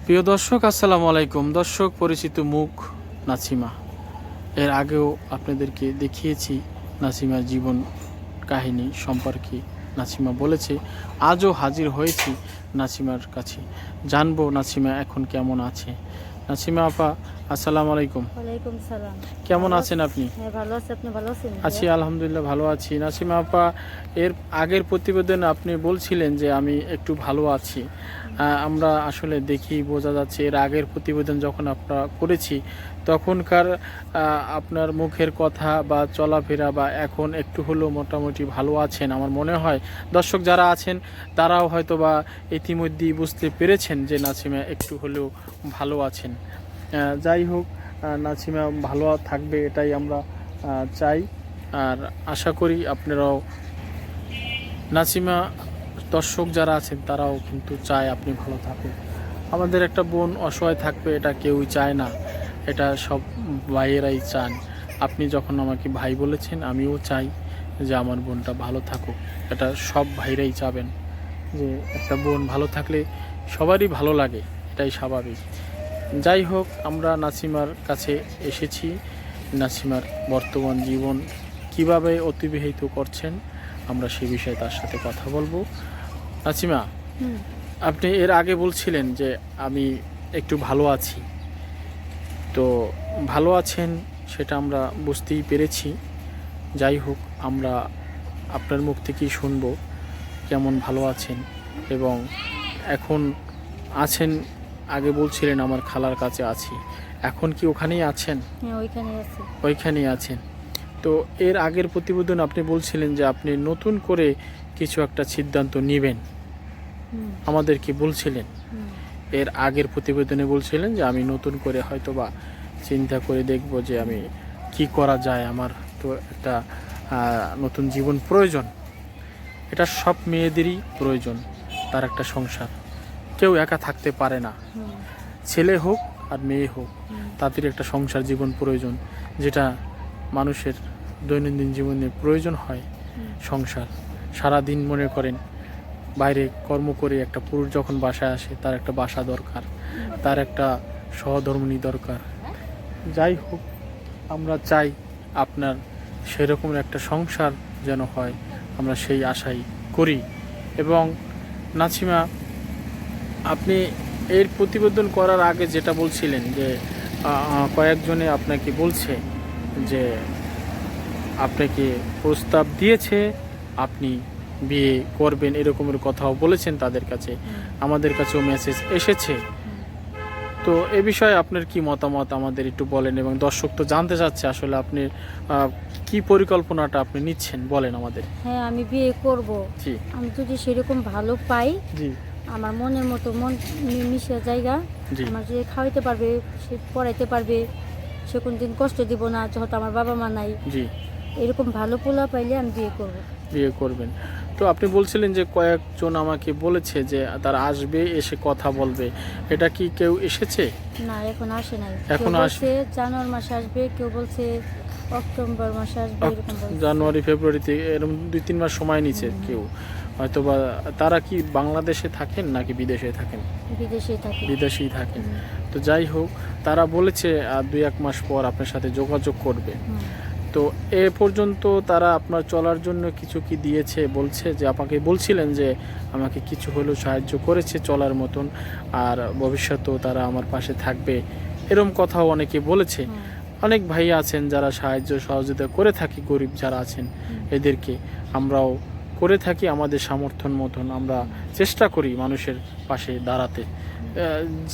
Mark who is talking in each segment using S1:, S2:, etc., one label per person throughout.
S1: প্রিয় দর্শক, আসসালামু আলাইকুম। দর্শক, পরিচিত মুখ নাসিমা। এর আগেও আপনাদেরকে দেখিয়েছি নাসিমার জীবন কাহিনী সম্পর্কে। নাসিমা বলেছে, আজও হাজির হয়েছি নাসিমার কাছে, জানবো নাসিমা এখন কেমন আছে। নাসিমা আপা, আসসালামু আলাইকুম।
S2: ওয়ালাইকুম সালাম।
S1: কেমন
S2: ভালো
S1: আছেন আপনি?
S2: হ্যাঁ, ভালো আছি। আপনি ভালো আছেন?
S1: আছি, আলহামদুলিল্লাহ ভালো আছি। নাসিমা আপা, এর আগের প্রতিবেদনে আপনি বলছিলেন যে আমি একটু ভালো আছি। আমরা আসলে দেখি বোঝা যাচ্ছে, এর আগের প্রতিবেদন যখন আমরা করেছি তখনকার আপনার মুখের কথা বা চলাফেরা বা এখন একটু হলেও মোটামুটি ভালো আছেন আমার মনে হয়। দর্শক যারা আছেন তারাও হয়তো বা ইতিমধ্যেই বুঝতে পেরেছেন যে নাসিমা একটু হলেও ভালো আছেন। যাই হোক, নাসিমা ভালো থাকবে এটাই আমরা চাই, আর আশা করি আপনারাও, নাসিমা দর্শক যারা আছেন তারাও কিন্তু চায় আপনি ভালো থাকুন। আমাদের একটা বোন অসহায় থাকবে এটা কেউই চায় না, এটা সব ভাইয়েরাই চান। আপনি যখন আমাকে ভাই বলেছেন, আমিও চাই যে আমার বোনটা ভালো থাকুক। এটা সব ভাইরাই চাবেন যে একটা বোন ভালো থাকলে সবারই ভালো লাগে, এটাই স্বাভাবিক। যাই হোক, আমরা নাসিমার কাছে এসেছি। নাসিমার বর্তমান জীবন কিভাবে অতিবাহিত করছেন আমরা সে বিষয়ে তার সাথে কথা বলবো। নাসিমা, আপনি এর আগে বলছিলেন যে আমি একটু ভালো আছি, তো ভালো আছেন সেটা আমরা বুঝতেই পেরেছি। যাই হোক, আমরা আপনার মুখ থেকেই শুনবো কেমন ভালো আছেন এবং এখন আছেন। আগে বলছিলেন আমার খালার কাছে আছি, এখন কি ওখানেই আছেন?
S2: হ্যাঁ, ওইখানেই আছি।
S1: ওইখানেই আছেন। তো এর আগের প্রতিবেদন আপনি বলছিলেন যে আপনি নতুন করে কিছু একটা সিদ্ধান্ত নেবেন, আমাদেরকে বলছিলেন। এর আগের প্রতিবেদনে বলছিলেন যে আমি নতুন করে হয়তোবা চিন্তা করে দেখব যে আমি কি করা যায়, আমার তো একটা নতুন জীবন প্রয়োজন। এটা সব মেয়েদেরই প্রয়োজন, তার একটা সংসার। কেউ একা থাকতে পারে না, ছেলে হোক আর মেয়ে হোক, তাদের একটা সংসার জীবন প্রয়োজন, যেটা মানুষের দৈনন্দিন জীবনে প্রয়োজন হয়। সংসার সারাদিন মনে করেন বাইরে কর্ম করে একটা পুরুষ যখন বাসায় আসে, তার একটা বাসা দরকার, তার একটা সহধর্মিণী দরকার। যাই হোক, আমরা চাই আপনার সেরকম একটা সংসার যেন হয়, আমরা সেই আশাই করি। এবং নাসিমা, আপনি এর প্রতিবেদন করার আগে যেটা বলছিলেন যে কয়েকজনে আপনাকে বলছে যে আপনাকে প্রস্তাব দিয়েছে, আপনি বিয়ে করবেন, এরকমের কথাও বলেছেন তাদের কাছে, আমাদের কাছেও মেসেজ এসেছে। তো এ বিষয়ে আপনার কি মতামত আমাদের একটু বলেন, এবং দর্শক তো জানতে চাচ্ছে আসলে আপনি কি পরিকল্পনাটা আপনি নিচ্ছেন, বলেন আমাদের।
S2: হ্যাঁ, আমি বিয়ে করব।
S1: জি
S2: আমি যদি সেরকম ভালো পাই,
S1: জি
S2: আমার মনের মতো মন মিশে জায়গা,
S1: জি
S2: আমার যে খাওয়াইতে পারবে, সে পড়াইতে পারবে, সে কোনদিন কষ্ট দিব না, যেহেতু আমার বাবা মা নাই,
S1: জি
S2: এরকম ভালো পোলা পাইলে আমি বিয়ে করব।
S1: বিয়ে করবেন। তো আপনি বলছিলেন যে কয়েকজন আমাকে বলেছে যে তারা আসবে, এসে কথা বলবে, এটা কি কেউ এসেছে?
S2: না, এখন আসে নাই।
S1: এখন
S2: কেউ বলছে জানুয়ারি মাসে আসবে, কেউ বলছে অক্টোবর মাসে আসবে, এরকম বলছে।
S1: জানুয়ারি ফেব্রুয়ারিতে এরকম 2-3 মাস সময় নিচ্ছে কেউ হয়তো বা। তারা কি বাংলাদেশে থাকেন নাকি বিদেশে থাকেন?
S2: বিদেশে থাকি।
S1: বিদেশেই থাকেন। তো যাই হোক, তারা বলেছে 2-1 মাস পর আপনার সাথে যোগাযোগ করবে। তো এ পর্যন্ত তারা আপনার চলার জন্য কিছু কি দিয়েছে? বলছে যে আপনাকে বলছিলেন যে আমাকে কিছু হলেও সাহায্য করেছে চলার মতন, আর ভবিষ্যতেও তারা আমার পাশে থাকবে, এরকম কথাও অনেকে বলেছে। অনেক ভাই আছেন যারা সাহায্য সহযোগিতা করে থাকি, গরিব যারা আছেন এদেরকে আমরাও করে থাকি, আমাদের সামর্থ্য মতন আমরা চেষ্টা করি মানুষের পাশে দাঁড়াতে।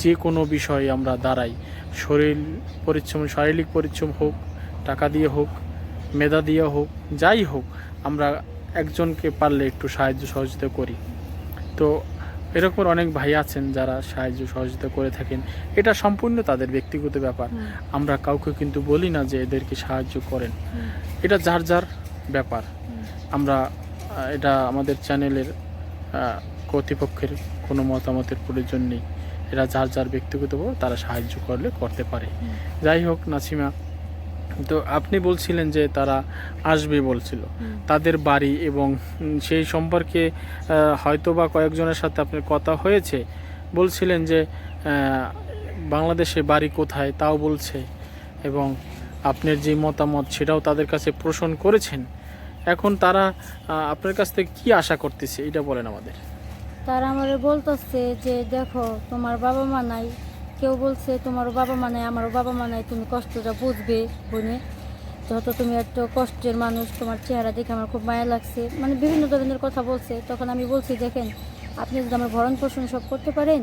S1: যে কোনো বিষয়ে আমরা দাঁড়াই, শারীরিক পরিশ্রম হোক, টাকা দিয়ে হোক, মেধা দিয়ে হোক, যাই হোক, আমরা একজনকে পারলে একটু সাহায্য সহযোগিতা করি। তো এরকম অনেক ভাই আছেন যারা সাহায্য সহযোগিতা করে থাকেন, এটা সম্পূর্ণ তাদের ব্যক্তিগত ব্যাপার। আমরা কাউকে কিন্তু বলি না যে এদেরকে সাহায্য করেন, এটা যার যার ব্যাপার। আমরা এটা আমাদের চ্যানেলের কর্তৃপক্ষের কোনো মতামতের প্রয়োজন নেই, এটা যার যার ব্যক্তিগত, তারা সাহায্য করলে করতে পারে। যাই হোক নাসিমা, তো আপনি বলছিলেন যে তারা আসবে বলছিল, তাদের বাড়ি এবং সেই সম্পর্কে হয়তো বা কয়েকজনের সাথে আপনার কথা হয়েছে। বলছিলেন যে বাংলাদেশে বাড়ি কোথায় তাও বলছে, এবং আপনার যে মতামত সেটাও তাদের কাছে পোষণ করেছেন। এখন তারা আপনার কাছ থেকে কি আশা করতেছে এটা বলেন আমাদের।
S2: তারা আমারে বলতেছে যে দেখো তোমার বাবা মা নাই, কেউ বলছে তোমারও বাবা মা নাই, আমারও বাবা মা নাই, তুমি কষ্টটা বুঝবে বোনে, যেহেতু তুমি একটা কষ্টের মানুষ, তোমার চেহারা দেখে আমার খুব মায়া লাগছে, মানে বিভিন্ন ধরনের কথা বলছে। তখন আমি বলছি দেখেন আপনি যদি আমার ভরণ পোষণ সব করতে পারেন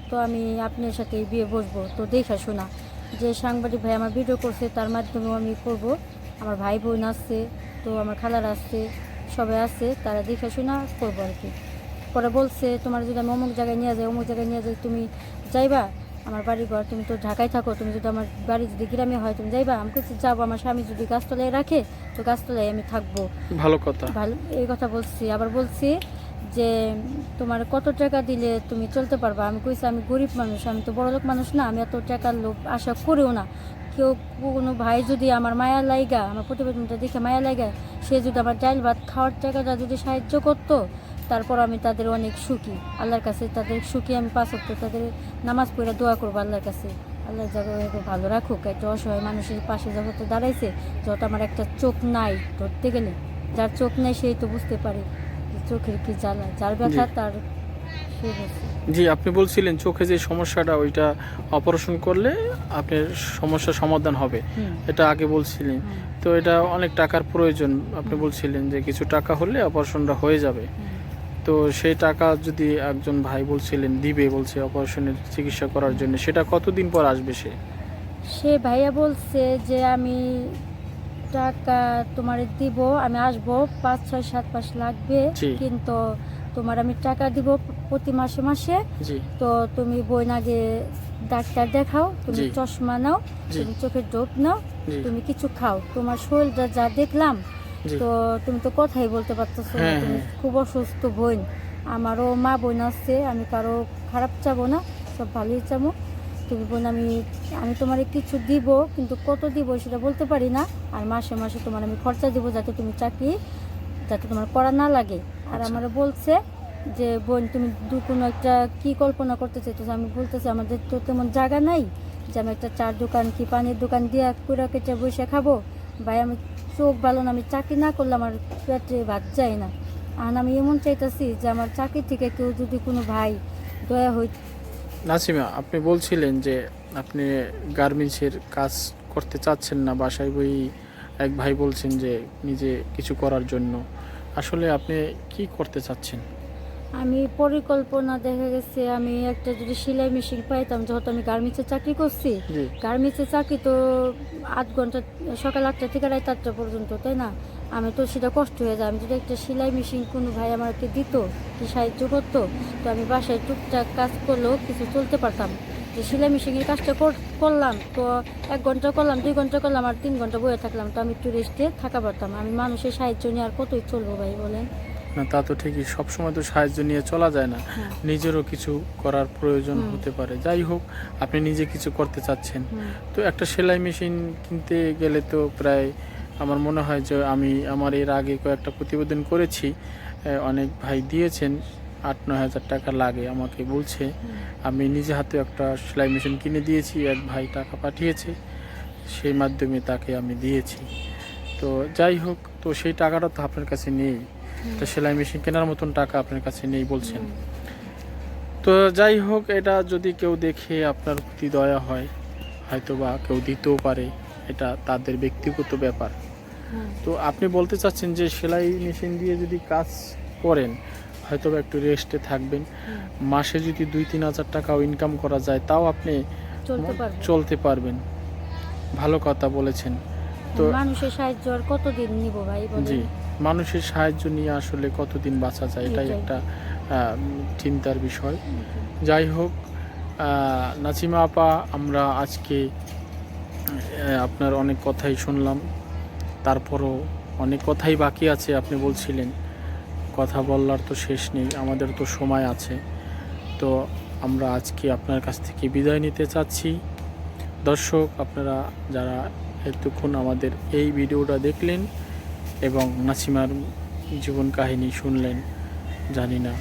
S2: তো আমি আপনার সাথে বিয়ে বসবো। তো দেখা শোনা যে সাংবাদিক ভাই আমার ভিডিও করছে তার মাধ্যমেও আমি করব, আমার ভাই বোন আসছে, তো আমার খালার আসছে, সবাই আছে, তারা দেখা শোনা করবো আর কি। পরে বলছে তোমার যদি আমি অমুক জায়গায় নিয়ে যাই, অমুক জায়গায় নিয়ে যাই, তুমি যাইবা? আমার বাড়ি ঘর, তুমি তো ঢাকায় থাকো, তুমি যদি আমার বাড়ি যদি গ্রামে হয় তুমি যাইবা? আমি কিছু যাবো, আমার স্বামী যদি গাছতলায় রাখে তো গাছতলায় আমি থাকবো।
S1: ভালো কথা।
S2: ভালো, এই কথা বলছি। আবার বলছি যে তোমার কত টাকা দিলে তুমি চলতে পারবা? আমি কইছি আমি গরিব মানুষ, আমি তো বড়লোক মানুষ না, আমি এত টাকার লোভ আশা করিও না। কেউ কোনো ভাই যদি আমার মায়া লাইগা, আমার প্রতিবেদনটা দেখে মায়া লাইগা, সে যদি আমার ডাল ভাত খাওয়ার টাকাটা যদি সাহায্য করতো, তারপর আমি তাদের অনেক সুখী, আল্লাহর কাছে তাদের সুখী। আমি 5 ওয়াক্ত তাদের নামাজ পড়ে দোয়া করবো আল্লাহর কাছে, আল্লাহ যাকে ভালো রাখুক। একটা অসহায় মানুষের পাশে যত দাঁড়াইছে, যত আমার একটা চোখ নাই ধরতে গেলে, যার চোখ নেই সেই তো বুঝতে পারে যে চোখের কি জ্বালা, যার ব্যথা তার সে বুঝছে।
S1: জি, আপনি বলছিলেন চোখে যে সমস্যাটা ওইটা অপারেশন করলে আপনার সমস্যার সমাধান হবে, এটা আগে বলছিলেন। তো এটা অনেক টাকার প্রয়োজন, আপনি বলছিলেন যে কিছু টাকা হলে অপারেশনটা হয়ে যাবে। তো সেই টাকা যদি একজন ভাই বলছিলেন দিবে, বলছে অপারেশনের চিকিৎসা করার জন্য, সেটা কতদিন পর আসবে
S2: সে ভাইয়া বলছে যে আমি টাকা তোমার দিব, আমি আসবো 5, 6, 7 মাস লাগবে,
S1: জি।
S2: কিন্তু তোমার আমি টাকা দিব প্রতি মাসে মাসে।
S1: জি।
S2: তো তুমি বোন আগে ডাক্তার দেখাও, তুমি
S1: জি।
S2: চশমা নাও,
S1: জি।
S2: তুমি চোখের ডোপ নাও,
S1: জি।
S2: তুমি কিছু খাও, তোমার শরীরটা যা দেখলাম,
S1: জি।
S2: তো তুমি তো কথাই বলতে পারতেছো না,
S1: হ্যাঁ,
S2: তুমি
S1: হ্যাঁ।
S2: খুব অসুস্থ বোন। আমারও মা বোন আছে, আমি কারো খারাপ চাবো না, সব ভালোই চাবো। তুমি বোন আমি আমি তোমার কিছু দিব, কিন্তু কত দিব সেটা বলতে পারি না। আর মাসে মাসে তোমার আমি খরচা দিব, যাতে তুমি চাকরি যাতে তোমার করা না লাগে। আর
S1: আচ্ছা।
S2: আমার বলছে যে বোন তুমি কোনো একটা কি কল্পনা করতে চাইতেছো? আমি বলতেছি আমাদের তো তেমন জায়গা নাই যে আমি একটা চার দোকান কি পানির দোকান দিয়ে পুরা কেটে বসে খাবো। ভাই আমি চোখ ভালো না, আমি চাকরি না করলে আমার পেটে ভাত যায় না। আর আমি এমন চাইতেছি যে আমার চাকরি থেকে কেউ যদি কোনো ভাই দয়া হই।
S1: নাসিমা, আপনি বলছিলেন যে আপনি গার্মেন্টসের কাজ করতে চাচ্ছেন না, বাসায় বই এক ভাই বলছেন যে নিজে কিছু করার জন্য। আসলে আপনি কি করতে চাচ্ছেন?
S2: আমি পরিকল্পনা দেখা গেছে আমি একটা যদি সেলাই মেশিন পাইতাম, যেহেতু আমি গার্মেন্টসে চাকরি করছি।
S1: জি।
S2: গার্মেন্টসে চাকরি তো 8 ঘন্টা, সকাল 8টা থেকে রাত 8টা পর্যন্ত, তাই না? আমি তো সেটা কষ্ট হয়ে যায়। আমি যদি একটা সেলাই মেশিন কোনো ভাই আমাকে দিত, কি সাহায্য করতো, তো আমি বাসায় টুকটাক কাজ করলেও কিছু চলতে পারতাম। যে সেলাই মেশিনের কাজটা করলাম তো 1 ঘন্টা করলাম, 2 ঘন্টা করলাম, আর 3 ঘন্টা বয়ে থাকলাম, তো আমি একটু রেস্টে থাকা পারতাম। আমি মানুষের সাহায্য নিয়ে আর কতই চলবো ভাই বলেন?
S1: না, তা তো ঠিকই, সবসময় তো সাহায্য নিয়ে চলা যায় না,
S2: হ্যাঁ।
S1: নিজেরও কিছু করার প্রয়োজন হতে পারে। যাই হোক, আপনি নিজে কিছু করতে চাচ্ছেন। তো একটা সেলাই মেশিন কিনতে গেলে তো প্রায় আমার মনে হয় যে আমি আমার এর আগে কয়েকটা প্রতিবেদন করেছি, অনেক ভাই দিয়েছেন 8-9 হাজার টাকা লাগে আমাকে বলছে। আমি নিজে হাতে একটা সেলাই মেশিন কিনে দিয়েছি, এক ভাই টাকা পাঠিয়েছে, সেই মাধ্যমে তাকে আমি দিয়েছি। তো যাই হোক, তো সেই টাকাটা তো আপনার কাছে নেই, তো সেলাই মেশিন কেনার মতন টাকা আপনার কাছে নেই বলছেন। তো যাই হোক, এটা যদি কেউ দেখে আপনার প্রতি দয়া হয়, হয়তো বা কেউ দিতেও পারে, এটা তাদের ব্যক্তিগত ব্যাপার। তো আপনি বলতে চাচ্ছেন যে সেলাই মেশিন দিয়ে যদি কাজ করেন হয়তো বা একটু রেস্টে থাকবেন, মাসে যদি 2-3 হাজার টাকাও ইনকাম করা যায় তাও আপনি চলতে পারবেন। ভালো কথা বলেছেন। তো
S2: মানুষের সাহায্য আর কতদিন নিব ভাই বলেন?
S1: জি, মানুষের সাহায্য নিয়ে আসলে কতদিন বাঁচা যায়, এটাই একটা চিন্তার বিষয়। যাই হোক, নাসিমা আপা, আমরা আজকে আপনার অনেক কথাই শুনলাম, তারপরও অনেক কথাই বাকি আছে। আপনি বলছিলেন কথা বলার তো শেষ নেই, আমাদের তো সময় আছে। তো আমরা আজকে আপনার কাছ থেকে বিদায় নিতে চাচ্ছি। দর্শক, আপনারা যারা এতক্ষণ আমাদের এই ভিডিওটা দেখলেন এবং নাসিমার জীবন কাহিনী শুনলেন, জানি না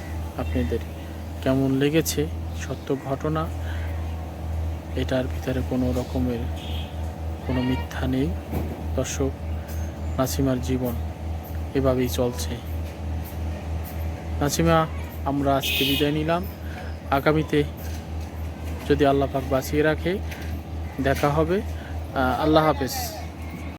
S1: আপনাদের কেমন লেগেছে, সত্য ঘটনা, এটার ভিতরে কোনো রকমের কোনো মিথ্যা নেই। দর্শক, নাসিমার জীবন এভাবেই চলছে। নাসিমা, আমরা আজকে বিদায় নিলাম। আগামীতে যদি আল্লাহ পাক বাঁচিয়ে রাখে দেখা হবে। আল্লাহ হাফেজ।